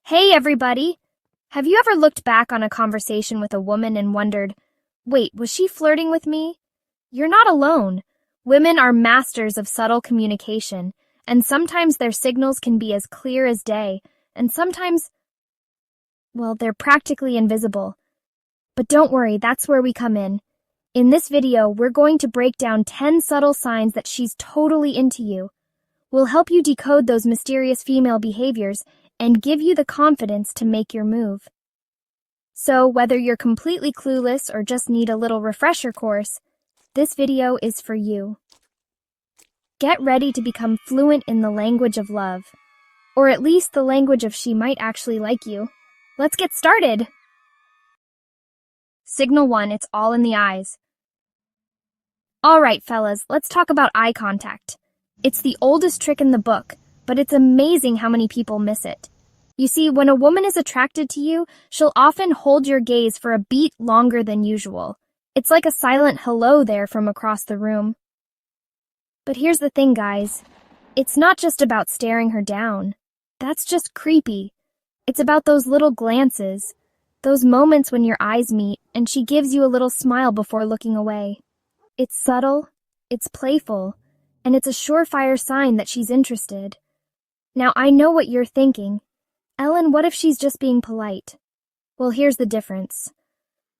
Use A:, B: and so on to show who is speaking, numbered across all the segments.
A: Hey everybody! Have you ever looked back on a conversation with a woman and wondered, wait, was she flirting with me? You're not alone. Women are masters of subtle communication, and sometimes their signals can be as clear as day, and sometimes, well, they're practically invisible. But don't worry, that's where we come in. In this video, we're going to break down 10 subtle signs that she's totally into you. We'll help you decode those mysterious female behaviors and give you the confidence to make your move. So, whether you're completely clueless or just need a little refresher course, this video is for you. Get ready to become fluent in the language of love, or at least the language of she might actually like you. Let's get started! Signal 1, it's all in the eyes. Alright, fellas, let's talk about eye contact. It's the oldest trick in the book, but it's amazing how many people miss it. You see, when a woman is attracted to you, she'll often hold your gaze for a beat longer than usual. It's like a silent hello there from across the room. But here's the thing, guys. It's not just about staring her down. That's just creepy. It's about those little glances, those moments when your eyes meet and she gives you a little smile before looking away. It's subtle, it's playful, and it's a surefire sign that she's interested. Now, I know what you're thinking. Ellen, what if she's just being polite? Well, here's the difference.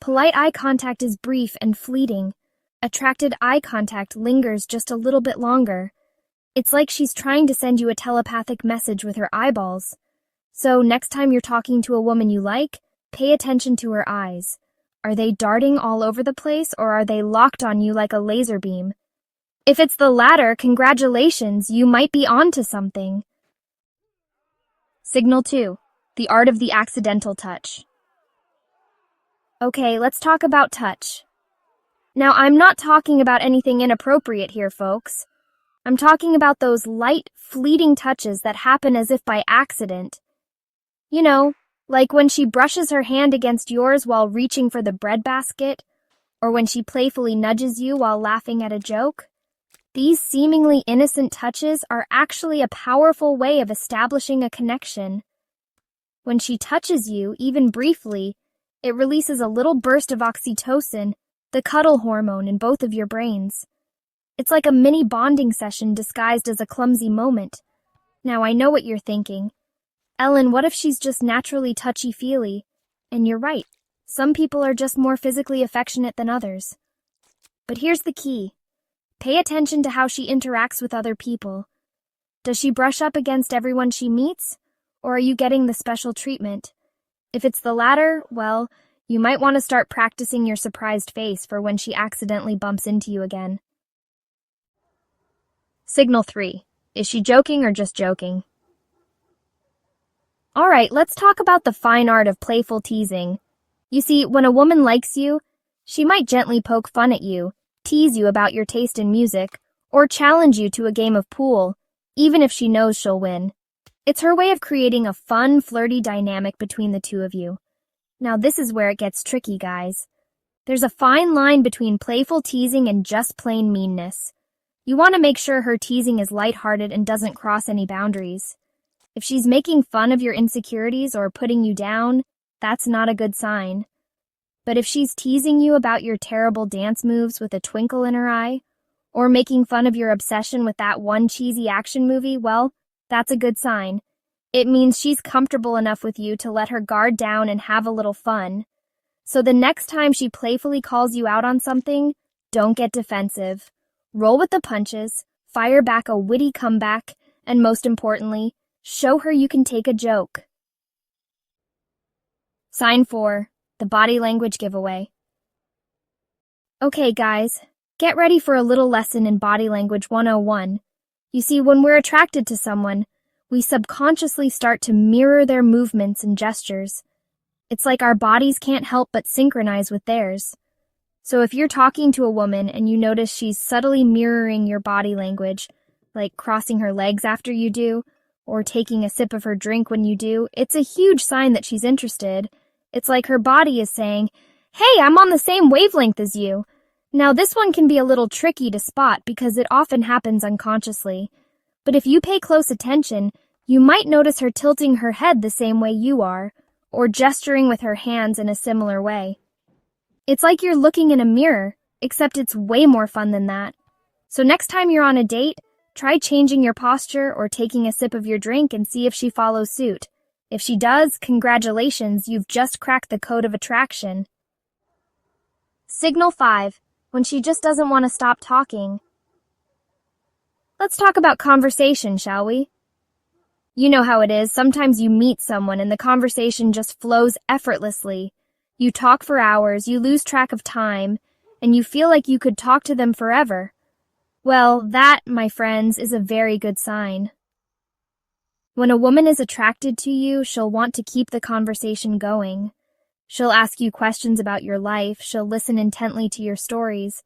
A: Polite eye contact is brief and fleeting. Attracted eye contact lingers just a little bit longer. It's like she's trying to send you a telepathic message with her eyeballs. So next time you're talking to a woman you like, pay attention to her eyes. Are they darting all over the place, or are they locked on you like a laser beam? If it's the latter, congratulations, you might be onto something. Signal 2, the art of the accidental touch. Okay, let's talk about touch. Now, I'm not talking about anything inappropriate here, folks. I'm talking about those light, fleeting touches that happen as if by accident. You know, like when she brushes her hand against yours while reaching for the breadbasket, or when she playfully nudges you while laughing at a joke. These seemingly innocent touches are actually a powerful way of establishing a connection. When she touches you, even briefly, it releases a little burst of oxytocin, the cuddle hormone, in both of your brains. It's like a mini bonding session disguised as a clumsy moment. Now, I know what you're thinking. Ellen, what if she's just naturally touchy-feely? And you're right. Some people are just more physically affectionate than others. But here's the key. Pay attention to how she interacts with other people. Does she brush up against everyone she meets, or are you getting the special treatment? If it's the latter, well, you might want to start practicing your surprised face for when she accidentally bumps into you again. Signal 3. Is she joking or just joking? Alright, let's talk about the fine art of playful teasing. You see, when a woman likes you, she might gently poke fun at you, tease you about your taste in music, or challenge you to a game of pool, even if she knows she'll win. It's her way of creating a fun, flirty dynamic between the two of you. Now this is where it gets tricky, guys. There's a fine line between playful teasing and just plain meanness. You want to make sure her teasing is lighthearted and doesn't cross any boundaries. If she's making fun of your insecurities or putting you down, that's not a good sign. But if she's teasing you about your terrible dance moves with a twinkle in her eye, or making fun of your obsession with that one cheesy action movie, well, that's a good sign. It means she's comfortable enough with you to let her guard down and have a little fun. So the next time she playfully calls you out on something, don't get defensive. Roll with the punches, fire back a witty comeback, and most importantly, show her you can take a joke. Sign 4. The body language giveaway. Okay, guys, get ready for a little lesson in body language 101. You see, when we're attracted to someone, we subconsciously start to mirror their movements and gestures. It's like our bodies can't help but synchronize with theirs. So if you're talking to a woman and you notice she's subtly mirroring your body language, like crossing her legs after you do, or taking a sip of her drink when you do, it's a huge sign that she's interested. It's like her body is saying, "Hey, I'm on the same wavelength as you." Now, this one can be a little tricky to spot because it often happens unconsciously. But if you pay close attention, You might notice her tilting her head the same way you are, or gesturing with her hands in a similar way. It's like you're looking in a mirror, except it's way more fun than that. So next time you're on a date, try changing your posture or taking a sip of your drink and see if she follows suit. If she does, congratulations, you've just cracked the code of attraction. Signal 5. When she just doesn't want to stop talking. Let's talk about conversation, shall we? You know how it is. Sometimes you meet someone and the conversation just flows effortlessly. You talk for hours, you lose track of time, and you feel like you could talk to them forever. Well, that, my friends, is a very good sign. When a woman is attracted to you, she'll want to keep the conversation going. She'll ask you questions about your life, she'll listen intently to your stories,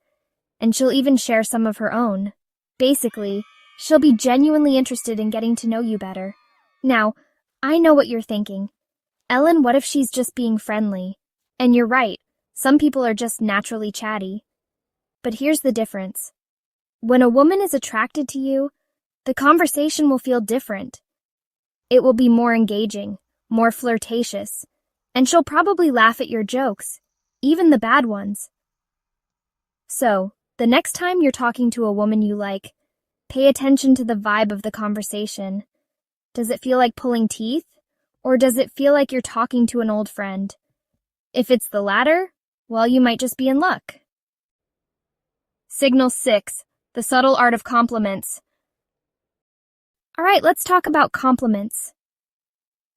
A: and she'll even share some of her own. Basically, she'll be genuinely interested in getting to know you better. Now, I know what you're thinking. Ellen, what if she's just being friendly? And you're right, some people are just naturally chatty. But here's the difference. When a woman is attracted to you, the conversation will feel different. It will be more engaging, more flirtatious, and she'll probably laugh at your jokes, even the bad ones. So, the next time you're talking to a woman you like, pay attention to the vibe of the conversation. Does it feel like pulling teeth? Or does it feel like you're talking to an old friend? If it's the latter, well, you might just be in luck. Signal 6. The subtle art of compliments. All right, let's talk about compliments.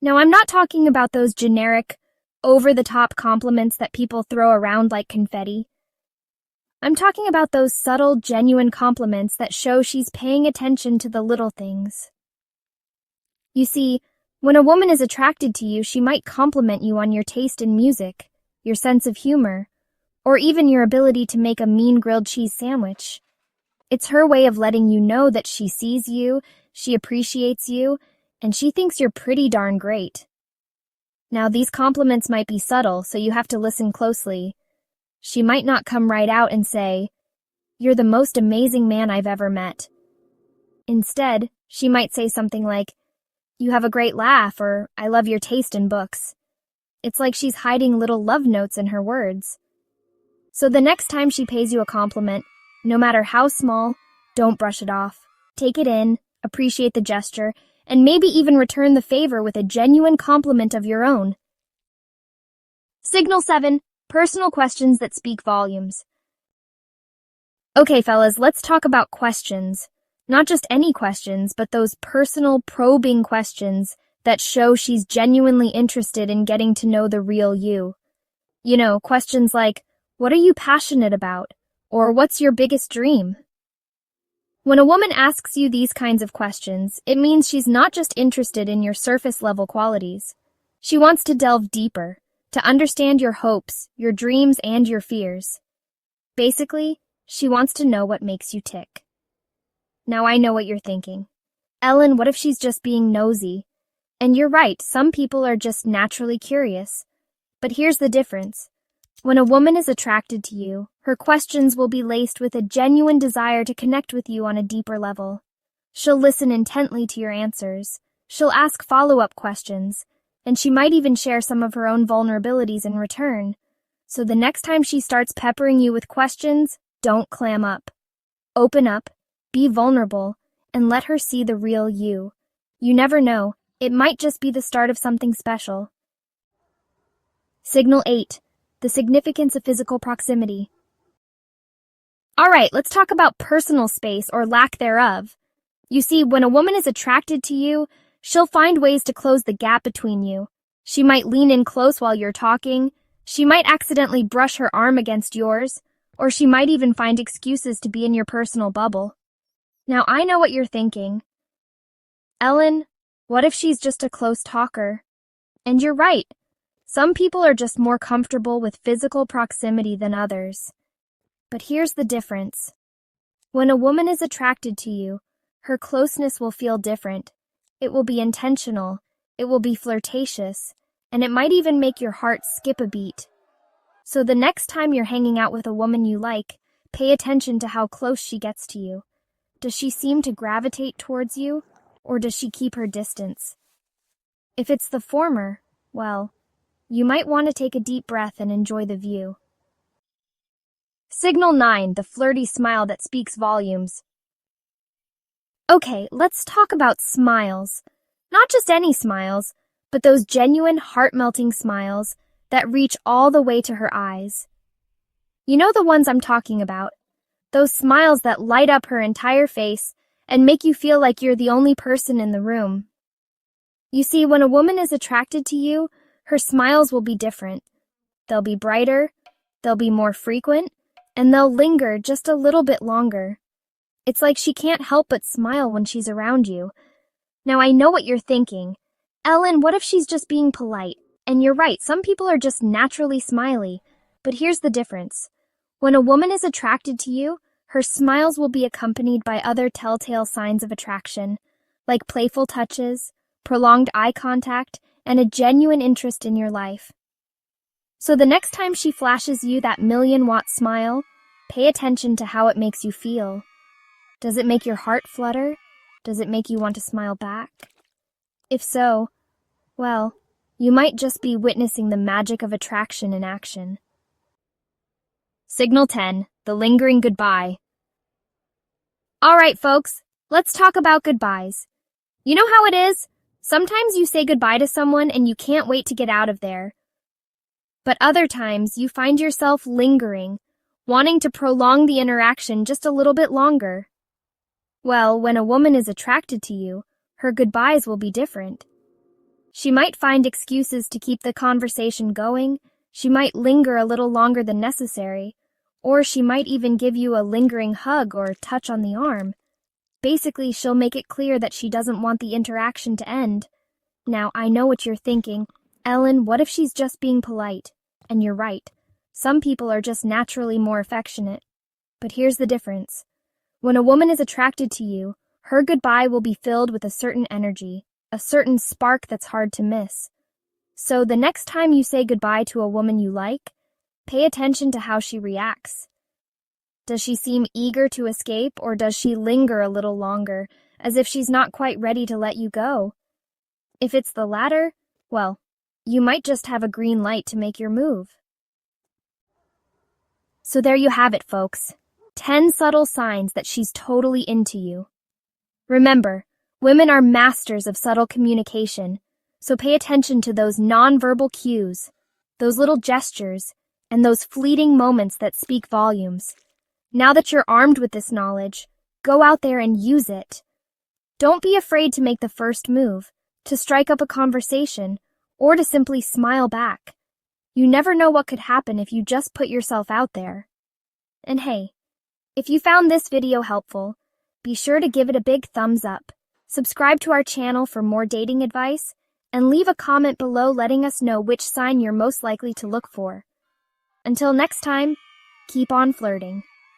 A: Now, I'm not talking about those generic, over-the-top compliments that people throw around like confetti. I'm talking about those subtle, genuine compliments that show she's paying attention to the little things. You see, when a woman is attracted to you, she might compliment you on your taste in music, your sense of humor, or even your ability to make a mean grilled cheese sandwich. It's her way of letting you know that she sees you, she appreciates you, and she thinks you're pretty darn great. Now, these compliments might be subtle, so you have to listen closely. She might not come right out and say, "You're the most amazing man I've ever met." Instead, she might say something like, "You have a great laugh," or "I love your taste in books." It's like she's hiding little love notes in her words. So the next time she pays you a compliment, no matter how small, don't brush it off. Take it in, appreciate the gesture, and maybe even return the favor with a genuine compliment of your own. Signal 7. Personal questions that speak volumes. Okay, fellas, let's talk about questions. Not just any questions, but those personal, probing questions that show she's genuinely interested in getting to know the real you. You know, questions like, "What are you passionate about?" Or "What's your biggest dream?" When a woman asks you these kinds of questions, it means she's not just interested in your surface-level qualities. She wants to delve deeper, to understand your hopes, your dreams, and your fears. Basically, she wants to know what makes you tick. Now I know what you're thinking. Ellen, what if she's just being nosy? And you're right, some people are just naturally curious. But here's the difference. When a woman is attracted to you, her questions will be laced with a genuine desire to connect with you on a deeper level. She'll listen intently to your answers. She'll ask follow-up questions, and she might even share some of her own vulnerabilities in return. So the next time she starts peppering you with questions, don't clam up. Open up, be vulnerable, and let her see the real you. You never know, it might just be the start of something special. Signal 8. The significance of physical proximity. All right, let's talk about personal space or lack thereof. You see, when a woman is attracted to you, she'll find ways to close the gap between you. She might lean in close while you're talking, she might accidentally brush her arm against yours, or she might even find excuses to be in your personal bubble. Now, I know what you're thinking. Ellen, what if she's just a close talker? And you're right. Some people are just more comfortable with physical proximity than others. But here's the difference. When a woman is attracted to you, her closeness will feel different. It will be intentional, it will be flirtatious, and it might even make your heart skip a beat. So the next time you're hanging out with a woman you like, pay attention to how close she gets to you. Does she seem to gravitate towards you? or does she keep her distance? If it's the former, well, you might want to take a deep breath and enjoy the view. Signal 9, the flirty smile that speaks volumes. Okay, let's talk about smiles. Not just any smiles, but those genuine, heart-melting smiles that reach all the way to her eyes. You know the ones I'm talking about. Those smiles that light up her entire face and make you feel like you're the only person in the room. You see, when a woman is attracted to you, her smiles will be different. They'll be brighter, they'll be more frequent, and they'll linger just a little bit longer. It's like she can't help but smile when she's around you. Now, I know what you're thinking. Ellen, what if she's just being polite? And you're right, some people are just naturally smiley. But here's the difference. When a woman is attracted to you, her smiles will be accompanied by other telltale signs of attraction, like playful touches, prolonged eye contact, and a genuine interest in your life. So the next time she flashes you that million-watt smile, pay attention to how it makes you feel. Does it make your heart flutter? Does it make you want to smile back? If so, well, you might just be witnessing the magic of attraction in action. Signal 10, the lingering goodbye. All right, folks, let's talk about goodbyes. You know how it is? Sometimes you say goodbye to someone and you can't wait to get out of there. But other times you find yourself lingering, wanting to prolong the interaction just a little bit longer. Well, when a woman is attracted to you, her goodbyes will be different. She might find excuses to keep the conversation going, she might linger a little longer than necessary, or she might even give you a lingering hug or touch on the arm. Basically, she'll make it clear that she doesn't want the interaction to end. Now, I know what you're thinking. Ellen, what if she's just being polite? And you're right. Some people are just naturally more affectionate. But here's the difference. When a woman is attracted to you, her goodbye will be filled with a certain energy, a certain spark that's hard to miss. So the next time you say goodbye to a woman you like, pay attention to how she reacts. Does she seem eager to escape, or does she linger a little longer, as if she's not quite ready to let you go? If it's the latter, well, you might just have a green light to make your move. So there you have it, folks. 10 subtle signs that she's totally into you. Remember, women are masters of subtle communication, so pay attention to those nonverbal cues, those little gestures, and those fleeting moments that speak volumes. Now that you're armed with this knowledge, go out there and use it. Don't be afraid to make the first move, to strike up a conversation, or to simply smile back. You never know what could happen if you just put yourself out there. And hey, if you found this video helpful, be sure to give it a big thumbs up, subscribe to our channel for more dating advice, and leave a comment below letting us know which sign you're most likely to look for. Until next time, keep on flirting.